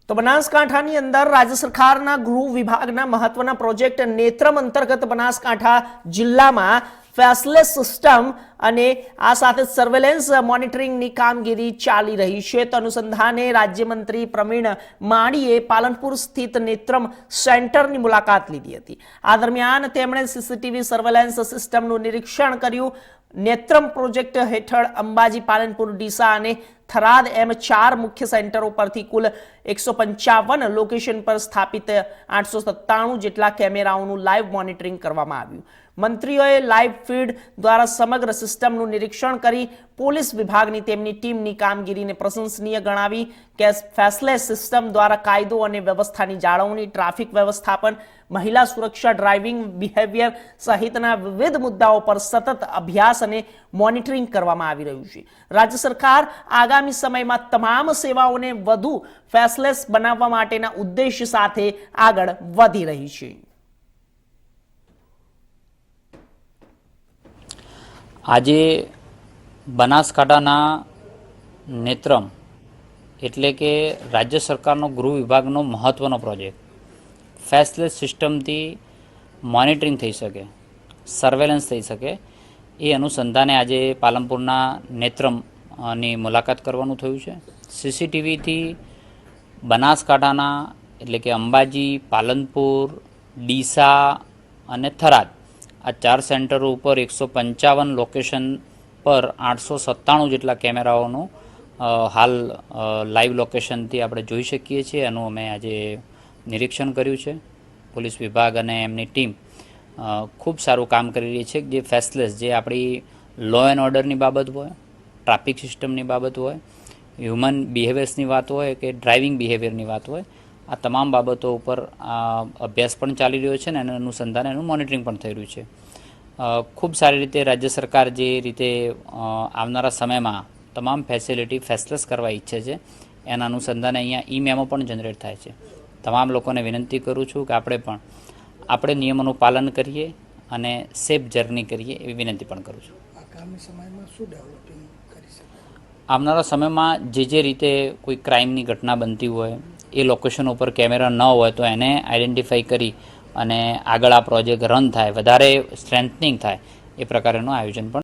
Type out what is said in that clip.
તો બનાસકાંઠાની અંદર રાજ્ય સરકારના ગૃહ વિભાગના મહત્વના પ્રોજેક્ટ નેત્રમ અંતર્ગત બનાસકાંઠા જિલ્લામાં ફેસલેસ સિસ્ટમ અને આ સાથે સર્વેલન્સ મોનિટરિંગની કામગીરી ચાલી રહી છે. તો અનુસંધાને રાજ્યમંત્રી પ્રવીણ માળીએ પાલનપુર સ્થિત નેત્રમ સેન્ટરની મુલાકાત લીધી હતી. આ દરમિયાન તેમણે સીસીટીવી સર્વેલન્સ સિસ્ટમનું નિરીક્ષણ કર્યું. નેત્રમ પ્રોજેક્ટ હેઠળ અંબાજી, પાલનપુર, ડીસા અને થરાદ એમ 4 મુખ્ય સેન્ટરો પરથી કુલ 155 લોકેશન પર સ્થાપિત 897 જેટલા કેમેરાઓનું લાઈવ મોનિટરિંગ કરવામાં આવ્યું. મંત્રીઓએ લાઈવ ફીડ દ્વારા સમગ્ર સિસ્ટમનું નિરીક્ષણ કરી પોલીસ વિભાગની તેમની ટીમની કામગીરીને પ્રશંસનીય ગણાવી. કે ફેસલેસ સિસ્ટમ દ્વારા કાયદો અને વ્યવસ્થાની જાળવણી, ટ્રાફિક વ્યવસ્થાપન, મહિલા સુરક્ષા, ડ્રાઇવિંગ બિહેવિયર સહિતના વિવિધ મુદ્દાઓ પર સતત અભ્યાસ અને મોનિટરિંગ કરવામાં આવી રહ્યું છે. રાજ્ય સરકાર આગામી સમયમાં તમામ સેવાઓને વધુ ફેસલેસ બનાવવા માટેના ઉદ્દેશ્ય સાથે આગળ વધી રહી છે. આજે બનાસકાંઠાના નેત્રમ એટલે કે રાજ્ય સરકારનો ગૃહ વિભાગનો મહત્ત્વનો પ્રોજેક્ટ ફેસલેસ સિસ્ટમથી મોનિટરિંગ થઈ શકે, સર્વેલન્સ થઈ શકે, એ અનુસંધાને આજે પાલનપુરના નેત્રમની મુલાકાત કરવાનું થયું છે. સીસીટીવીથી બનાસકાંઠાના એટલે કે અંબાજી, પાલનપુર, ડીસા અને થરાદ આ 4 સેન્ટરો ઉપર 155 લોકેશન પર 897 જેટલા કેમેરાઓનું હાલ લાઈવ લોકેશનથી આપણે જોઈ શકીએ છીએ. એનું અમે આજે નિરીક્ષણ કર્યું છે. પોલીસ વિભાગ અને એમની ટીમ ખૂબ સારું કામ કરી રહી છે. જે ફેસલેસ, જે આપણી લો એન્ડ ઓર્ડરની બાબત હોય, ટ્રાફિક સિસ્ટમની બાબત હોય, હ્યુમન બિહેવિયર્સની વાત હોય કે ડ્રાઇવિંગ બિહેવિયરની વાત હોય, આ તમામ બાબતો ઉપર અભ્યાસ પણ ચાલી રહ્યો છે અને એનું અનુસંધાન, એનું મોનિટરિંગ પણ થઈ રહ્યું છે. ખૂબ સારી રીતે રાજ્ય સરકાર જે રીતે આવનારા સમયમાં તમામ ફેસિલિટી ફેસલેસ કરવા ઈચ્છે છે, એના અનુસંધાને અહીંયા ઈ-મેમો પણ જનરેટ થાય છે. તમામ લોકોને વિનંતી કરું છું કે આપણે નિયમોનું પાલન કરીએ અને સેફ જર્ની કરીએ એવી વિનંતી પણ કરું છું. આગામી સમયમાં શું ડેવલપિંગ કરી શકાય? આવનારા સમયમાં જે રીતે કોઈ ક્રાઇમની ઘટના બનતી હોય, એ લોકેશન ઉપર કેમેરા ન હોય તો એને આઈડેન્ટિફાઈ કરી અને આગળ આ પ્રોજેક્ટ રન થાય, વધારે સ્ટ્રેન્થનિંગ થાય એ પ્રકારનું આયોજન પણ